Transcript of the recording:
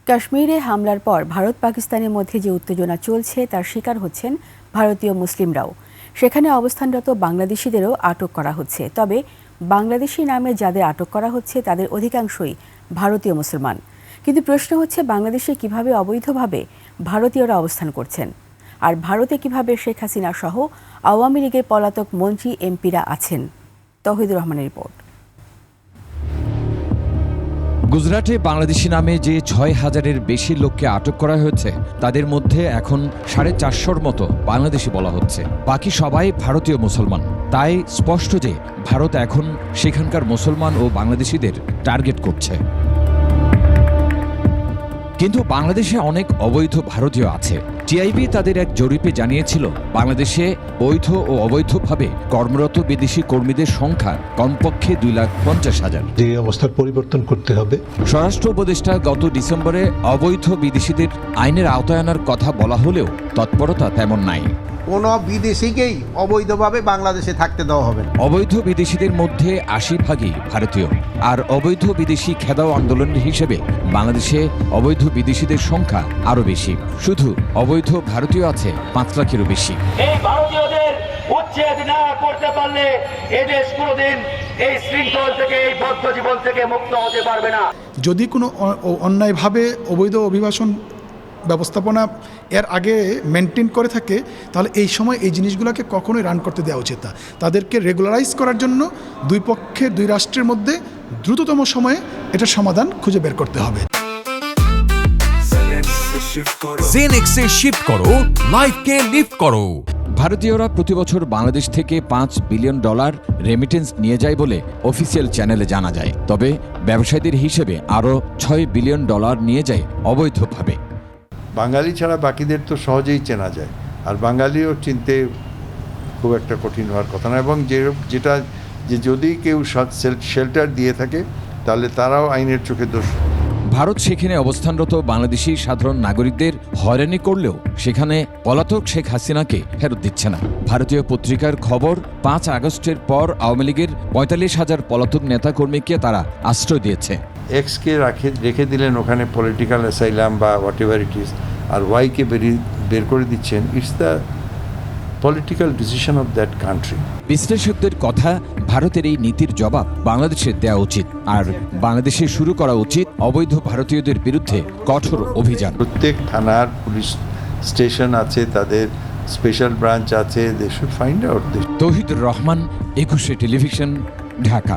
কাশ্মীরে হামলার পর ভারত পাকিস্তানের মধ্যে যে উত্তেজনা চলছে তার শিকার হচ্ছেন ভারতীয় মুসলিমরাও। সেখানে অবস্থানরত বাংলাদেশিদেরও আটক করা হচ্ছে। তবে বাংলাদেশি নামে যাদের আটক করা হচ্ছে তাদের অধিকাংশই ভারতীয় মুসলমান। কিন্তু প্রশ্ন হচ্ছে, বাংলাদেশে কিভাবে অবৈধভাবে ভারতীয়রা অবস্থান করছেন, আর ভারতে কিভাবে শেখ হাসিনা সহ আওয়ামী লীগের পলাতক মন্ত্রী এমপিরা আছেন। তৌহিদুর রহমানের রিপোর্ট। গুজরাটে বাংলাদেশি নামে যে ৬,০০০-এর বেশি লোককে আটক করা হয়েছে তাদের মধ্যে এখন ৪৫০-র মতো বাংলাদেশি বলা হচ্ছে। বাকি সবাই ভারতীয় মুসলমান। তাই স্পষ্ট যে ভারত এখন সেখানকার মুসলমান ও বাংলাদেশিদের টার্গেট করছে। কিন্তু বাংলাদেশে অনেক অবৈধ ভারতীয় আছে। টিআইবি তাদের এক জরিপে জানিয়েছিল, বাংলাদেশে বৈধ ও অবৈধভাবে কর্মরত বিদেশি কর্মীদের সংখ্যা কমপক্ষে 2,50,000। এই অবস্থার পরিবর্তন করতে হবে। স্বরাষ্ট্র উপদেষ্টা গত ডিসেম্বরে অবৈধ বিদেশিদের আইনের আওতায় আনার কথা বলা হলেও তৎপরতা তেমন নাই। কোনো বিদেশিকেই অবৈধভাবে বাংলাদেশে থাকতে দেওয়া হবে না। অবৈধ বিদেশিদের মধ্যে 80% ভারতীয়। আর অবৈধ বিদেশি খেদাও আন্দোলন হিসেবে বাংলাদেশে অবৈধ বিদেশিদের সংখ্যা আরো বেশি। শুধু অবৈধ ভারতীয় আছে 5 লাখেরও বেশি। এই ভারতীয়দের উচ্ছেদ না করতে পারলে এদেশ কোনোদিন এই শৃঙ্খল থেকে, এই বদ্ধ জীবন থেকে মুক্ত হতে পারবে না। যদি কোনো অন্যায়ভাবে অবৈধ অভিবাসন ব্যবস্থাপনা এর আগে মেনটেন করে থাকে, তাহলে এই সময় এই জিনিসগুলোকে কখনোই রান করতে দেওয়া উচিত না। তাদেরকে রেগুলারাইজ করার জন্য দুই রাষ্ট্রের মধ্যে দ্রুততম সময়ে এটার সমাধান খুঁজে বের করতে হবে। জেনেক্সে শিফট করো, লাইফকে লিফট করো। ভারতীয়রা প্রতি বছর বাংলাদেশ থেকে $5 বিলিয়ন রেমিটেন্স নিয়ে যায় বলে অফিসিয়াল চ্যানেলে জানা যায়। তবে ব্যবসায়ীদের হিসেবে আরও $6 বিলিয়ন নিয়ে যায় অবৈধভাবে। বাঙালি ছাড়া বাকিদের তো সহজেই চেনা যায়, আর বাঙালিও চিনতে খুব একটা কঠিন হওয়ার কথা না। এবং যেটা যদি কেউ শেল্টার দিয়ে থাকে তাহলে তারাও আইনের চোখে দোষ। ভারত সেখানে অবস্থানরত বাংলাদেশি সাধারণ নাগরিকদের হয়রানি করলেও সেখানে পলাতক শেখ হাসিনাকে ফেরত দিচ্ছে না। ভারতীয় পত্রিকার খবর, 5 আগস্টের পর আওয়ামী লীগের 45,000 পলাতক নেতাকর্মীকে তারা আশ্রয় দিয়েছে। এক্সকে রেখে দিলেন ওখানে পলিটিক্যাল অ্যাসাইলাম বা হোয়াট এভার ইট ইজ, আর ওয়াইকে বের করে দিচ্ছেন। It's the political decision of that country. বিশ্লেষকদের কথা, ভারতের এই নীতির জবাব বাংলাদেশের দেওয়া উচিত, আর বাংলাদেশে শুরু করা উচিত অবৈধ ভারতীয়দের বিরুদ্ধে কঠোর অভিযান। প্রত্যেক থানার পুলিশ স্টেশন আছে, তাদের স্পেশাল ব্রাঞ্চ আছে। They should find out this. Touhidur Rahman, 21 television, Dhaka.